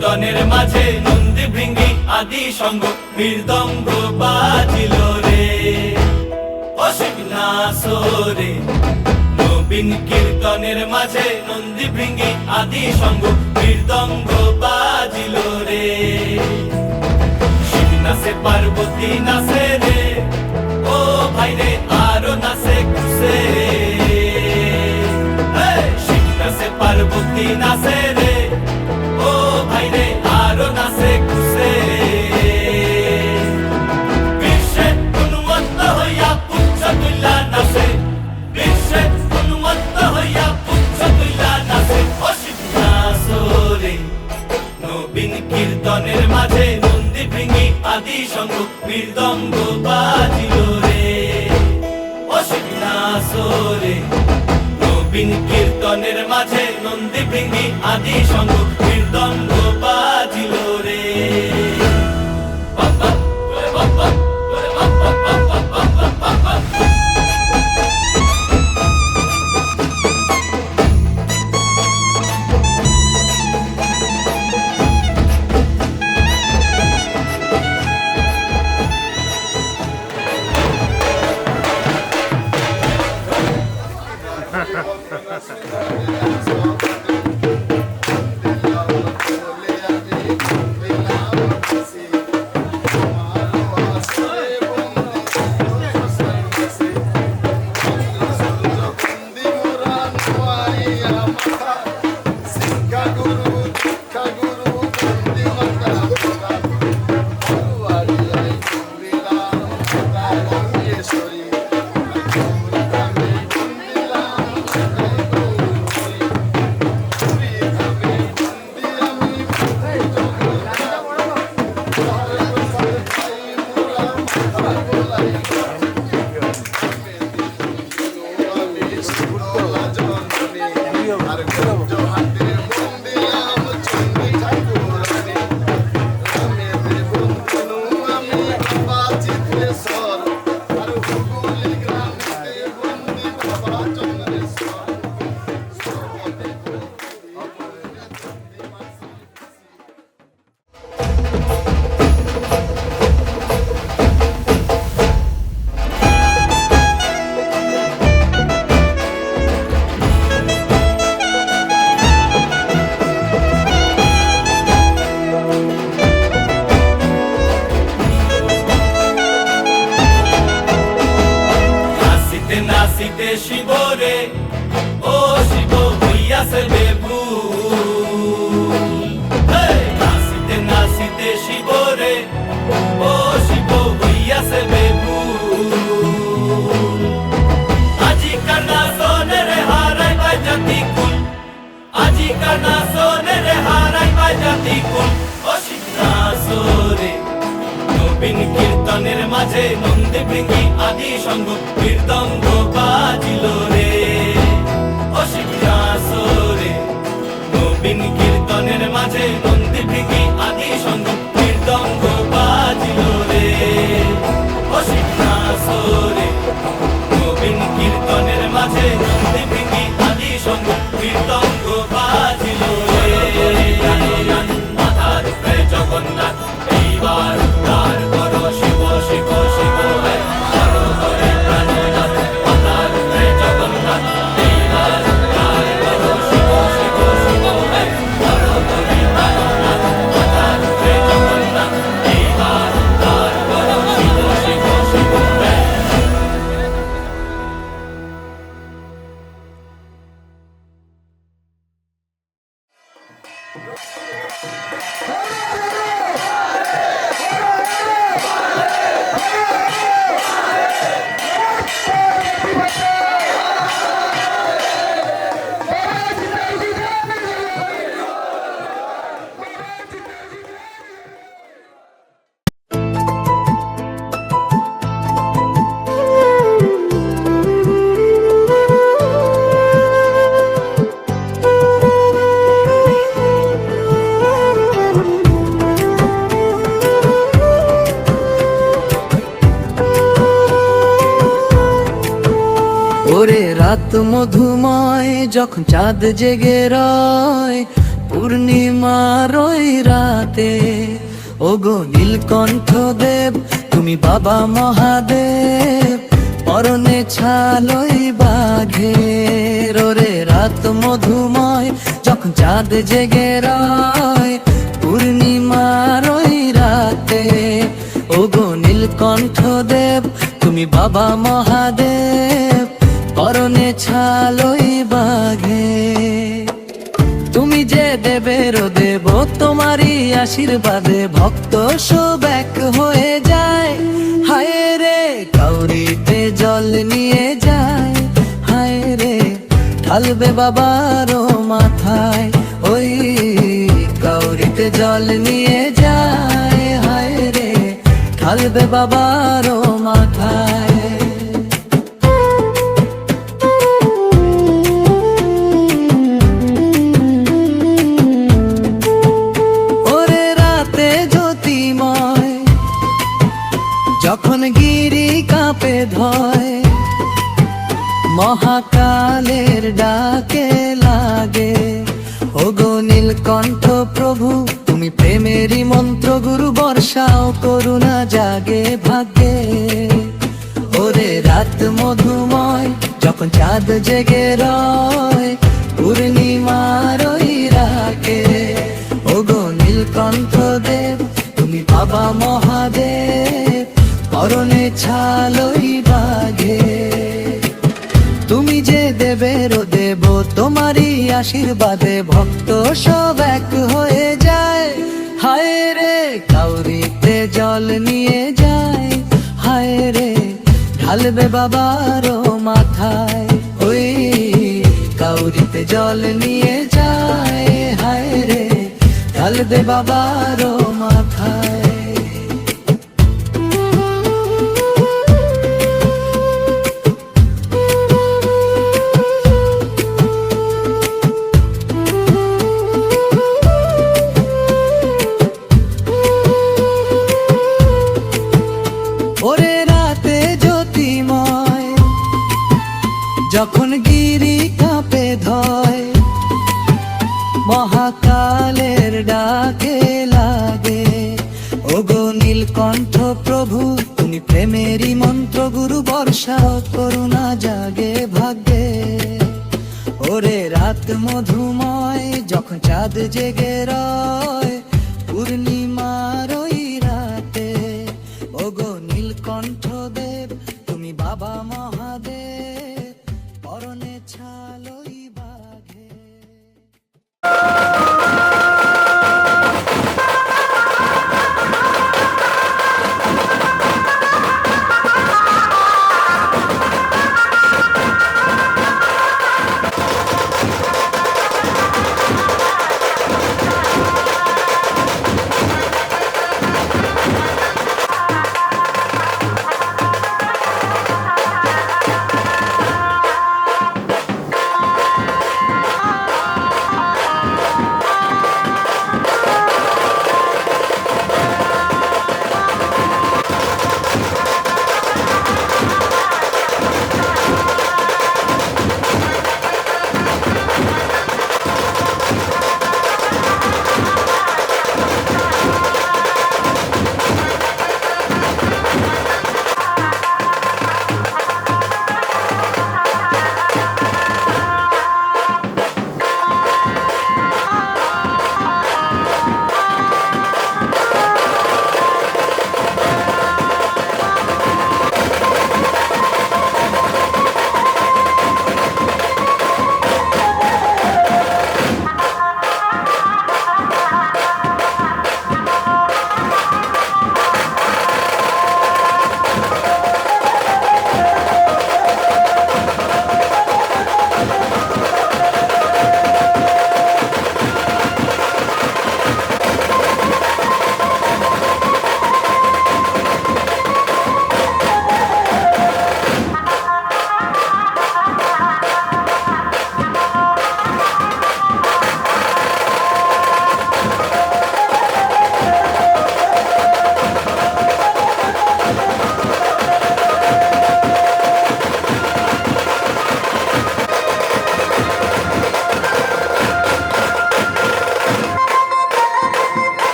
কীর্তনের মাঝে নন্দী ভৃঙ্গি আদি সঙ্গ মৃদঙ্গ বাজিল রে অশিবনাসরে নবীন কীর্তনের মাঝে নন্দী ভৃঙ্গি আদি সঙ্গ মৃদঙ্গ বাজিল রে শিব নাচে পার্বতী নাচে রে ও ভাই রে আরো নাচে খুশে শিব নাচে পার্বতী নাচে রে ও ভাই রে আরো নাচে খুশে বিশ্বে উন্মত্ত হইয়া পুচ্ছ তুল্লা নাচে বিশ্বে উন্মত্ত হইয়া পুচ্ছ তুল্লা নাচে অশিব নাচরে নবীন কীর্তনের মাঝে নন্দী ভৃঙ্গি আদি সঙ্গ মৃদঙ্গ বাজিল রে অশিব নাচরে নবীন কীর্তনের মাঝে নন্দী ভৃঙ্গি আদি সঙ্গ মৃদঙ্গ বাজিল রে নাচিতে শিব রে ও শিব হইয়াছে বেভুল নাচিতে নাচিতে শিব রে ও শিব হইয়াছে বেভুল আজিকার নাচনে রে হারাই পাই জাতি কুল আজিকার নাচনে রে হারাই পাই জাতি কুল অশিব নাচরে নবীন কীর্তনের মাঝে নন্দী ভৃঙ্গি আদি সঙ্গ মৃদঙ্গ বাজিল রে অশিব নাচরে নবীন কীর্তনের মাঝে নন্দী ভৃঙ্গি আদি সঙ্গ মৃদঙ্গ বাজিল রে অশিব নাচরে নবীন কীর্তনের মাঝে নন্দী ভৃঙ্গি আদি সঙ্গ মৃদঙ্গ বাজিল রে মাথার উপরে জগন্নাথ এইবার উদ্ধার করো শিব শিব শিব করো করে প্রাণনাথ মাথার উপরে জগন্নাথ এইবার উদ্ধার করো শিব শিব শিব করো করে প্রাণনাথ মাথার উপরে জগন্নাথ এইবার উদ্ধার করো শিব শিব শিব ওরে রাত মধুময় যখন চাঁদ জেগে রয়, পূর্ণিমার ওই রাতে ওগো নীলকণ্ঠ দেব তুমি বাবা মহাদেব, পরনে ছালই বাঘের ওরে রাত মধুময় যখন চাঁদ জেগে রয়। পূর্ণিমার ওই রাতে ওগো নীলকণ্ঠ দেব তুমি বাবা মহাদেব, পরনে ছালই বাঘের। তুমি যে দেবের দেব তোমারই আশীর্বাদে ভক্ত সব এক হয়ে যায়। হায় রে কাউরিতে জল নিয়ে যায়, হায় রে ঢালবে বাবারও মাথায়। ওই কাউরিতে জল নিয়ে যায়, হায় রে ঢালবে বাবারও মাথায়। যখন গিরি কাঁপে ধয় মহাকালের ডাকে লাগে, ওগো নীলকণ্ঠ প্রভু তুমি প্রেমেরই মন্ত্র গুরু, বর্ষাও করুণা জাগে ভাগ্যে। ওরে রাত মধুময় যখন চাঁদ জেগে রয়, পূর্ণিমার ওই রাতে ওগো নীলকণ্ঠ দেব তুমি বাবা মহাদেব, পরনে ছালই বাঘে। তুমি যে দেবের দেব তোমারই আশীর্বাদে ভক্ত সব এক হয়ে যায়। হায় রে কাউরিতে জল নিয়ে যায়, হায় রে ঢালবে বাবারও মাথায়। ওই কাউরিতে জল নিয়ে যায়, হায় রে ঢালবে বাবারও মাথায়। ওরে রাতে জ্যোতির্ময় যখন গিরি কাঁপে ধয়, মহাকালের ডাকে লাগে, ওগো নীলকণ্ঠ প্রভু তুমি প্রেমেরই মন্ত্র গুরু, বর্ষা করুণা জাগে ভাগ্যে। ওরে রাত মধুময় যখন চাঁদ জেগে রয়, পূর্ণিমার ওই রাতে ওগো নীলকণ্ঠ দেব তুমি বাবা মহাদেব, পরনে ছালই বাঘে।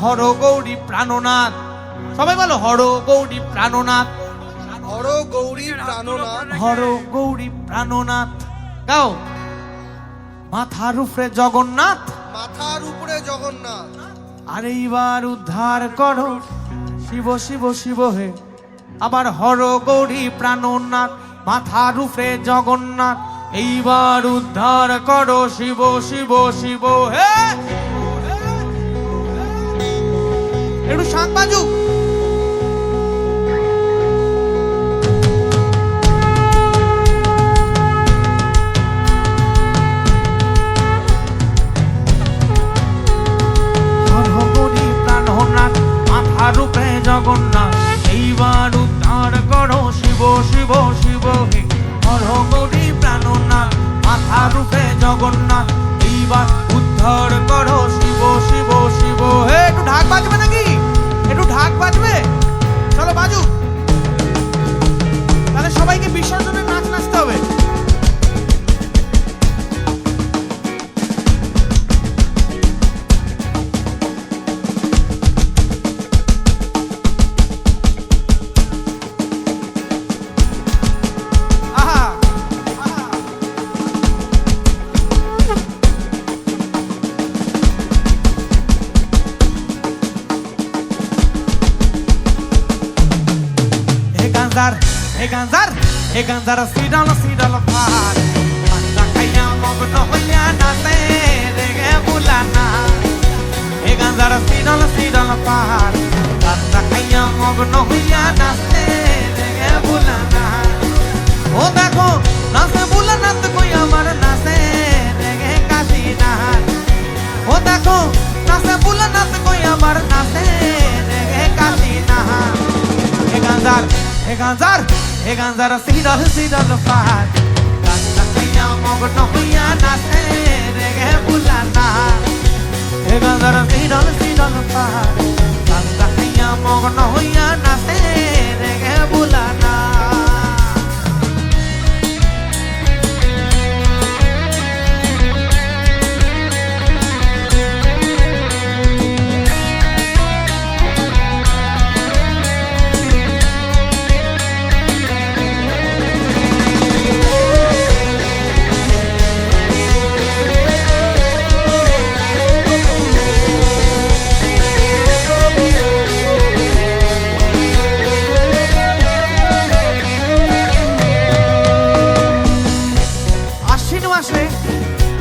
হর গৌরী প্রাণনাথ, সবাই বলো হর গৌরী প্রাণনাথ, হর গৌরী প্রাণনাথ, হর গৌরী প্রাণনাথ। গাও। মাথার উপরে জগন্নাথ, মাথার উপরে জগন্নাথ, আর এইবার উদ্ধার করো শিব শিব শিব হে। আবার হর গৌরী প্রাণনাথ, মাথার উপরে জগন্নাথ, এইবার উদ্ধার করো শিব শিব শিব হে। একটু শাঁখ বাজুক। মাথার উপরে জগন্নাথ, এইবার উদ্ধার করো শিব শিব শিব হে। হর গৌরী প্রাণনাথ, মাথার উপরে জগন্নাথ, এইবার উদ্ধার করো শিব শিব শিব হে। একটু ঢাক বাজবে নাকি? একটু ঢাক বাজবে? চলো বাজুক। তাহলে সবাইকে বিসর্জনের নাচ নাচতে হবে। He ganzar sidal par, manda kaya mogno hoya na se dege bulana. He ganzar sidal par, manda kaya mogno hoya na se dege bulana. O dekho na se bulana to koi amar na se dege kasina. O dekho na se bulana to koi amar na se dege kasina. He ganzar sidal par, manda kaya mogno hoya na se dege bulana. He ganzar sidal par, manda kaya mogno hoya na se dege bulana.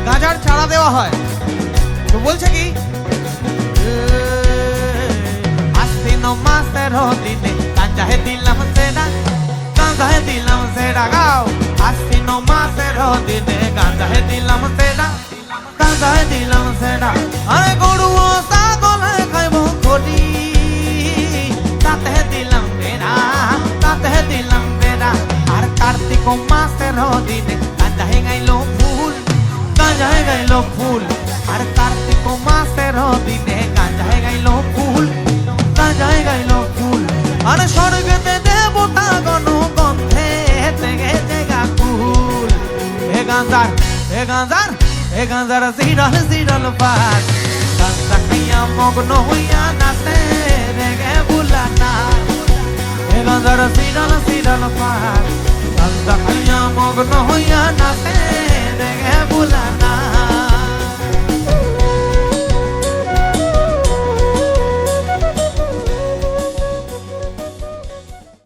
গাজার চারা দেওয়া হয়, তো বলছে কি আশ্বিন মাসের দিনে গাঁজাহে দিলাম সেরা, গাঁজাহে দিলাম সেরা। গাও। আশ্বিন মাসের দিনে গাঁজাহে দিলাম সেরা, গাঁজাহে দিলাম সেরা। আরে গরু ও ছাগল খাইব খড়ি, তাতে দিলাম বেড়া, তাতে দিলাম বেড়া। আর কার্তিক মাসের দিনে গাঁজাহে গাইলো ফুল, গাঁজায় গাইলো ফুল। আর কার্তিক মাসের দিনে গাঁজায় গাইলো ফুল, গাঁজায় গাইলো ফুল। আর স্বর্গেতে দেবতা গণ গন্ধে গেছে গাকুল। হে গাঁজার সিডল পাত, গাঁজা খাইয়া মগ্ন হইয়া নাচে রেগে বুলানা। হে গাঁজার সিডল পাত, গাঁজা খাইয়া মগ্ন হইয়া নাচে